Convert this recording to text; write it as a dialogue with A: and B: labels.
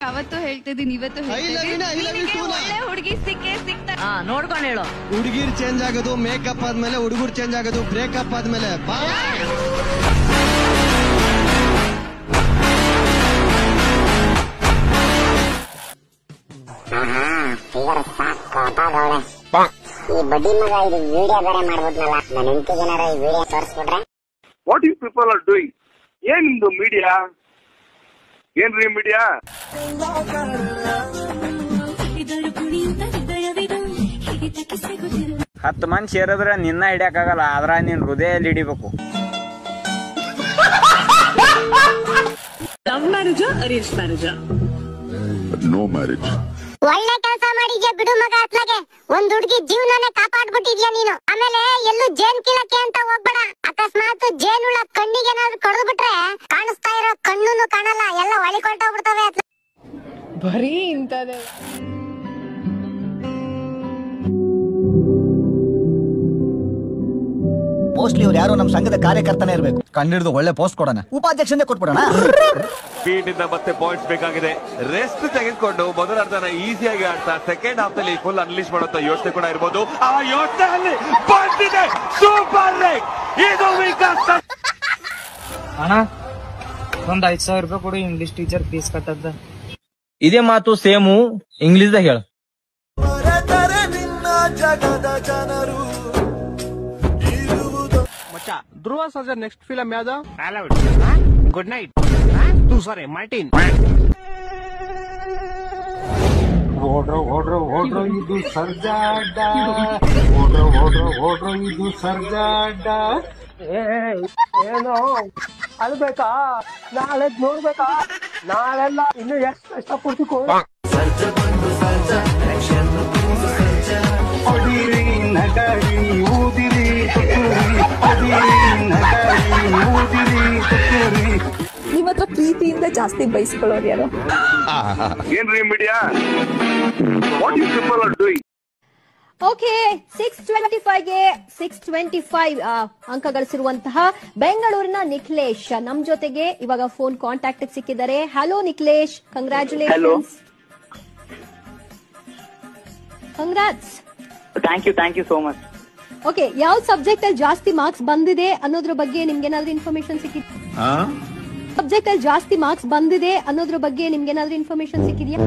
A: ಅವತ್ತು ಹೇಳ್ತಿದ್ದೀನಿ, ಇವತ್ತು ಒಳ್ಳೆ ಹುಡುಗಿ ಸಿಗ್ತಾ
B: ನೋಡ್ಕೊಂಡು ಹೇಳು.
C: ಹುಡುಗಿರ್ ಚೇಂಜ್ ಆಗೋದು ಮೇಕಪ್ ಆದ್ಮೇಲೆ, ಹುಡುಗರು ಚೇಂಜ್ ಆಗೋದು ಬ್ರೇಕಪ್ ಆದ್ಮೇಲೆ.
D: ಈ ಬಡ್ಡಿ ಮಗ ಇದು ವಿಡಿಯೋ ಬೇರೆ ಮಾಡ್ಬೋದ್ನಲ್ಲ, ನನ್ನ ಹೆಂಡತಿಗೆ ಏನಾರ ಈ ವಿಡಿಯೋ ತೋರಿಸ್ಬಿಟ್ರೆ.
E: What you people are doing? ಏನ್ ನಿಮ್ದು ಮೀಡಿಯಾ? ಏನ್ರಿ ಮೀಡಿಯಾ?
F: ಹತ್ತು ಮಂದಿ ಸೇರಿದ್ರೆ ನಿನ್ನ ಹಿಡಿಯಕ್ಕಾಗಲ್ಲ, ಆದ್ರ ನಿನ್ ಹೃದಯಲ್ಲಿ ಹಿಡಿಬೇಕು.
B: ಲವ್ ಮ್ಯಾರೇಜಾ ಅರೇಂಜ್ ಮ್ಯಾರೇಜಾ?
G: No marriage.
D: ಒಳ್ಳೆ ಕೆಲಸ ಮಾಡಿದ್ಯಾ ಬಿಡು ಮಗ. ಅತ್ಲಾಗೆ ಒಂದ್ ಹುಡುಗಿ ಜೀವನನೇ ಕಾಪಾಡ್ಬಿಟ್ಟಿದ್ಯಾ ನೀನು. ಆಮೇಲೆ ಎಲ್ಲೂ ಜೇನ್ ಕೀಳಕ್ಕೆ ಅಂತ ಹೋಗ್ಬೇಡ. ಅಕಸ್ಮಾತ್ ಜೇನುಳ ಕಣ್ಣಿಗೆ ಏನಾದ್ರು ಕಡ್ದು ಬಿಟ್ರೆ ಕಾಣಿಸ್ತಾ ಇರೋ ಕಣ್ಣುನು ಕಾಣಲ್ಲ, ಎಲ್ಲ ಒಳಿಕೊಟ್ಟೋಗ್ಬಿಡ್ತವೆ.
A: ಬರೀ ಇಂತದೇ.
H: ಮೋಸ್ಟ್ಲಿ ಅವ್ರು ಯಾರೋ ನಮ್ಮ ಸಂಘದ ಕಾರ್ಯಕರ್ತನೇ ಇರಬೇಕು. ಕಂಡಿಡಿದು ಒಳ್ಳೆ ಪೋಸ್ಟ್ ಕೊಡೋಣ, ಉಪಾಧ್ಯಕ್ಷನೇ ಕೊಟ್ಬಿಡೋಣ.
I: ಸ್ಪೀಡ್ ಇಂದ ಮತ್ತೆ ಪಾಯಿಂಟ್ಸ್ ಬೇಕಾಗಿದೆ. ರೆಸ್ಟ್ ತೆಗೆದುಕೊಂಡು ಮೊದಲ ಅರ್ಧನ ಈಸಿಯಾಗಿ ಆಡ್ತಾ ಸೆಕೆಂಡ್ ಹಾಫ್ ನಲ್ಲಿ ಫುಲ್ ಅನ್ಲಿಶ್ ಮಾಡುವಂತ ಯೋಚನೆ ಕೂಡ ಇರಬಹುದು. ಆ ಯೋಚನೆಯಲ್ಲಿ ಬಂದಿದೆ ಸೂಪರ್ ಲೆಗ್. ಇದು ವಿಕಾಸ್
J: ಅಣ್ಣ, ಒಂದ್ 5,000 ರೂಪಾಯಿ ಕೊಡು, ಇಂಗ್ಲಿಷ್ ಟೀಚರ್ ಫೀಸ್ ಕಟ್ಟದ್ದ.
F: ಇದೇ ಮಾತು ಸೇಮು ಇಂಗ್ಲಿಷ್ ದಾಗ ಹೇಳ.
C: ಧ್ರುವ ಸರ್ಜಾ ನೆಕ್ಸ್ಟ್ ಫಿಲಂ ಯಾವ್ದು?
J: Good night. ತೂ ಸಾರಿ ಮಾರ್ಟಿನ್. ಓಡ್ರೋ ಇದು ಸರ್ಜಾಡ, ಓಡ್ರೋ ಇದು ಸರ್ಜಾಡ. ಏನೋ ಅಳ್ಬೇಕಾ? ನಾಳೆ ನೋಡ್ಬೇಕಾ? ನಾಳೆಲ್ಲ ಇನ್ನು ಎಷ್ಟು ಕಷ್ಟಪಡ್ತಿಕೋ. ಹೊಡಿರಿ ನಗರಿ ಊದಿರಿ
B: ನಿಮ್ಮ ಹತ್ರ ಪ್ರೀತಿಯಿಂದ ಜಾಸ್ತಿ ಬಯಸ್ಕೊಳ್ಳೋರು ಯಾರು?
E: ಏನ್ರಿ media? What you people are doing?
K: Okay, 625ಗೆ 625 ಅಂಕ ಗಳಿಸಿರುವಂತಹ ಬೆಂಗಳೂರಿನ ನಿಖಿಲೇಶ್ ನಮ್ ಜೊತೆಗೆ ಇವಾಗ ಫೋನ್ ಕಾಂಟ್ಯಾಕ್ಟ್ ಸಿಕ್ಕಿದ್ದಾರೆ. Hello Nikhilesh, congratulations. Congrats.
L: Thank you so much.
K: Okay, ಯಾವ ಸಬ್ಜೆಕ್ಟ್ ಅಲ್ಲಿ ಜಾಸ್ತಿ ಮಾರ್ಕ್ಸ್ ಬಂದಿದೆ ಅನ್ನೋದ್ರ ಬಗ್ಗೆ ನಿಮ್ಗೆ ಏನಾದ್ರೂ ಇನ್ಫಾರ್ಮೇಶನ್ ಸಿಕ್ಕಿದೆ? ಸಬ್ಜೆಕ್ಟ್ ಅಲ್ಲಿ ಜಾಸ್ತಿ ಮಾರ್ಕ್ಸ್ ಬಂದಿದೆ ಅನ್ನೋದ್ರ ಬಗ್ಗೆ ನಿಮ್ಗೆ ಏನಾದ್ರೂ ಇನ್ಫಾರ್ಮೇಶನ್ ಸಿಕ್ಕಿದ್ಯಾ?